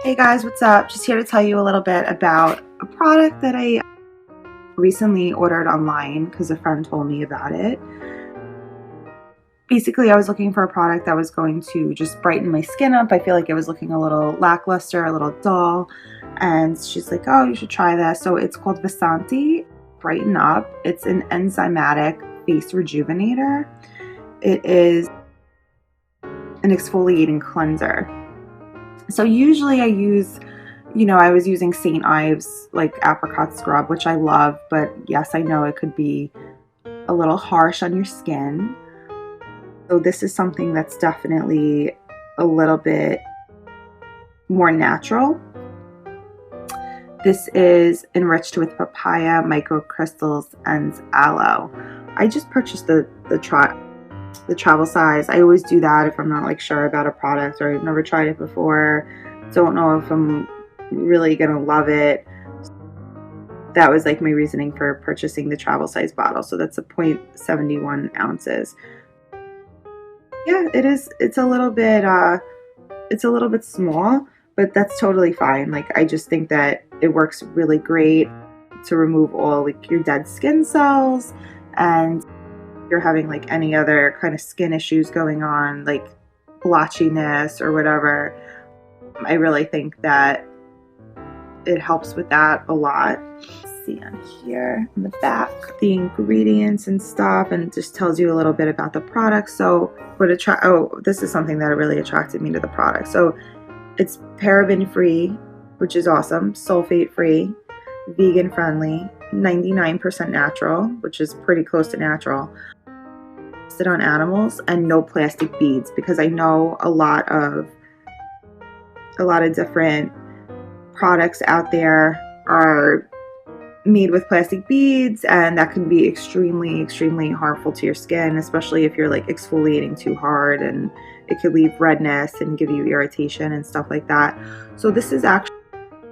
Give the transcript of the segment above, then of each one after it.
Hey guys, what's up? Just here to tell you a little bit about a product that I recently ordered online because a friend told me about it. Basically, I was looking for a product that was going to just brighten my skin up. I feel like it was looking a little lackluster, a little dull. And she's like, oh, you should try this. So it's called Vasanti Brighten Up. It's an enzymatic face rejuvenator. It is an exfoliating cleanser. So usually I was using St. Ives like apricot scrub, which I love, but yes, I know it could be a little harsh on your skin. So this is something that's definitely a little bit more natural. This is enriched with papaya, microcrystals, and aloe. I just purchased the travel size. I always do that if I'm not like sure about a product or I've never tried it before, don't know if I'm really gonna love it. That was like my reasoning for purchasing the travel size bottle. So that's a 0.71 ounces. Yeah, it is. It's a little bit small, but that's totally fine. Like I just think that it works really great to remove all like your dead skin cells, and you're having like any other kind of skin issues going on, like blotchiness or whatever. I really think that it helps with that a lot. See on here in the back the ingredients and stuff, and it just tells you a little bit about the product. So this is something that really attracted me to the product. So it's paraben free, which is awesome, sulfate free, vegan friendly, 99% natural, which is pretty close to natural, tested on animals, and no plastic beads, because I know a lot of different products out there are made with plastic beads, and that can be extremely harmful to your skin, especially if you're like exfoliating too hard, and it could leave redness and give you irritation and stuff like that. So this is actually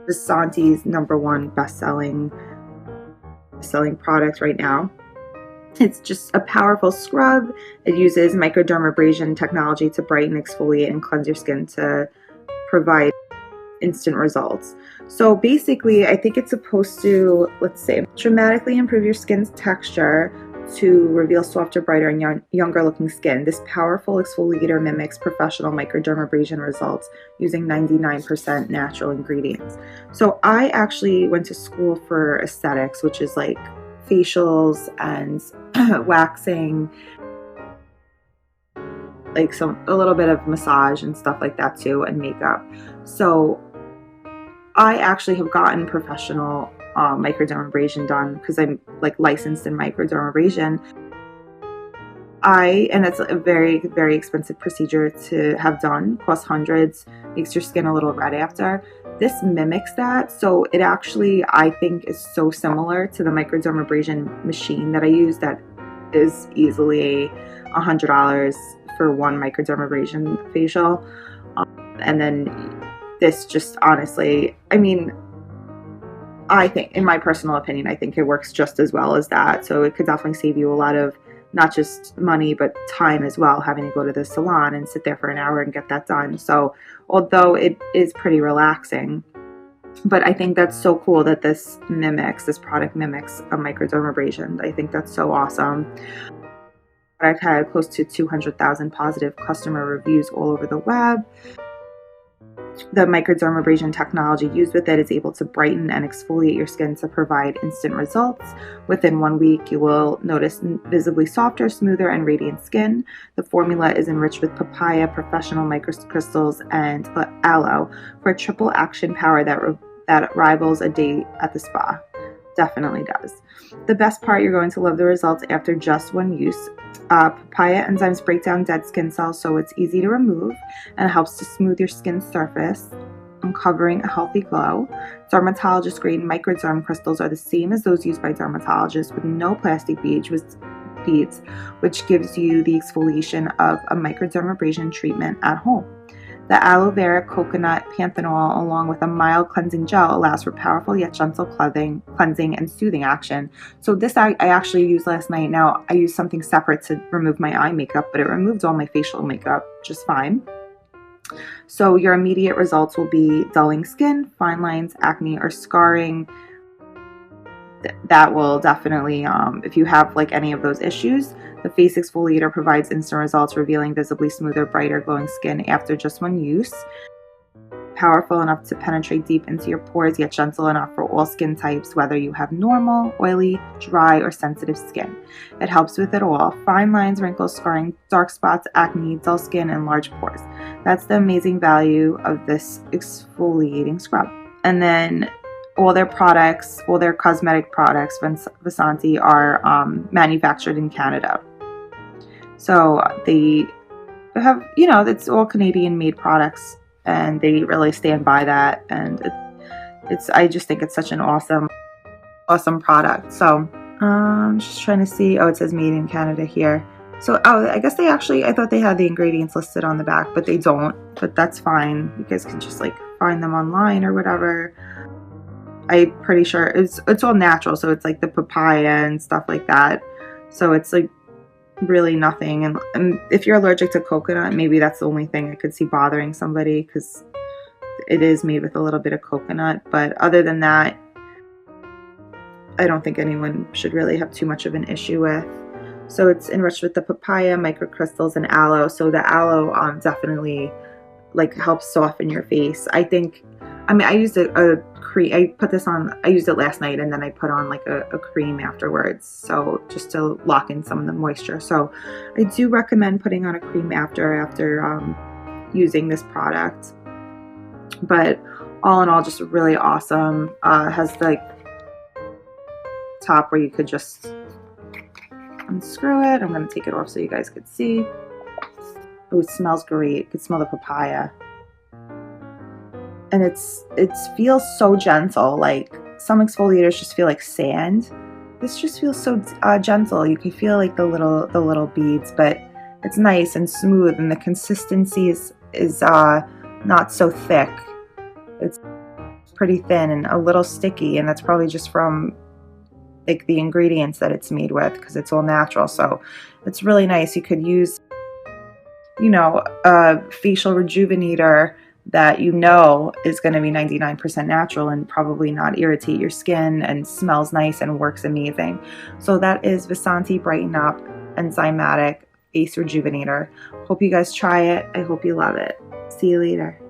Vasanti's #1 best-selling product right now. It's just a powerful scrub. It uses microdermabrasion technology to brighten, exfoliate, and cleanse your skin to provide instant results. So basically, I think it's supposed to, let's say, dramatically improve your skin's texture to reveal softer, brighter, and younger looking skin. This powerful exfoliator mimics professional microdermabrasion results using 99% natural ingredients. So I actually went to school for aesthetics, which is like facials and waxing, like a little bit of massage and stuff like that too, and makeup. So I actually have gotten professional microdermabrasion done because I'm like licensed in microdermabrasion. And it's a very expensive procedure to have done, costs hundreds, makes your skin a little red after. This mimics that, so it actually, I think, is so similar to the microdermabrasion machine that I use that is easily $100 for one microdermabrasion facial. And then this just honestly, I mean, I think, in my personal opinion, I think it works just as well as that. So it could definitely save you a lot of not just money, but time as well, having to go to the salon and sit there for an hour and get that done. So although it is pretty relaxing, but I think that's so cool that this product mimics a microdermabrasion. I think that's so awesome. I've had close to 200,000 positive customer reviews all over the web. The microdermabrasion technology used with it is able to brighten and exfoliate your skin to provide instant results. Within 1 week, you will notice visibly softer, smoother, and radiant skin. The formula is enriched with papaya, professional microcrystals, and aloe for a triple action power that rivals a day at the spa. Definitely does. The best part, you're going to love the results after just one use. Papaya enzymes break down dead skin cells, so it's easy to remove, and it helps to smooth your skin's surface, uncovering a healthy glow. Dermatologist grade microderm crystals are the same as those used by dermatologists, with no plastic beads, which gives you the exfoliation of a microdermabrasion treatment at home. The aloe vera coconut panthenol, along with a mild cleansing gel, allows for powerful yet gentle cleansing and soothing action. So this I actually used last night. Now I used something separate to remove my eye makeup, but it removed all my facial makeup just fine. So your immediate results will be dulling skin, fine lines, acne, or scarring. That will definitely, if you have like any of those issues, the face exfoliator provides instant results, revealing visibly smoother, brighter, glowing skin after just one use. Powerful enough to penetrate deep into your pores, yet gentle enough for all skin types, whether you have normal, oily, dry, or sensitive skin. It helps with it all: fine lines, wrinkles, scarring, dark spots, acne, dull skin, and large pores. That's the amazing value of this exfoliating scrub. And then all their products, all their cosmetic products, Vasanti, are manufactured in Canada. So they have, you know, it's all Canadian made products, and they really stand by that. And I just think it's such an awesome product. So I'm just trying to see. Oh, it says made in Canada here. So, oh, I guess they actually, I thought they had the ingredients listed on the back, but they don't. But that's fine. You guys can just like find them online or whatever. I'm pretty sure it's all natural. So it's like the papaya and stuff like that. So it's like really nothing. And if you're allergic to coconut, maybe that's the only thing I could see bothering somebody, because it is made with a little bit of coconut. But other than that, I don't think anyone should really have too much of an issue with. So it's enriched with the papaya, microcrystals, and aloe. So the aloe definitely like helps soften your face. I used a cream. I put this on, I used it last night, and then I put on like a cream afterwards, so just to lock in some of the moisture. So I do recommend putting on a cream after using this product. But all in all, just really awesome. Has like top where you could just unscrew it. I'm going to take it off so you guys could see. Oh, it smells great. You can smell the papaya. And it feels so gentle. Like some exfoliators just feel like sand. This just feels so gentle. You can feel like the little beads, but it's nice and smooth, and the consistency is not so thick. It's pretty thin and a little sticky, and that's probably just from like the ingredients that it's made with, because it's all natural. So it's really nice. You could use, you know, a facial rejuvenator that you know is going to be 99% natural and probably not irritate your skin, and smells nice and works amazing. So that is Vasanti Brighten Up Enzymatic Face Rejuvenator. Hope you guys try it. I hope you love it. See you later.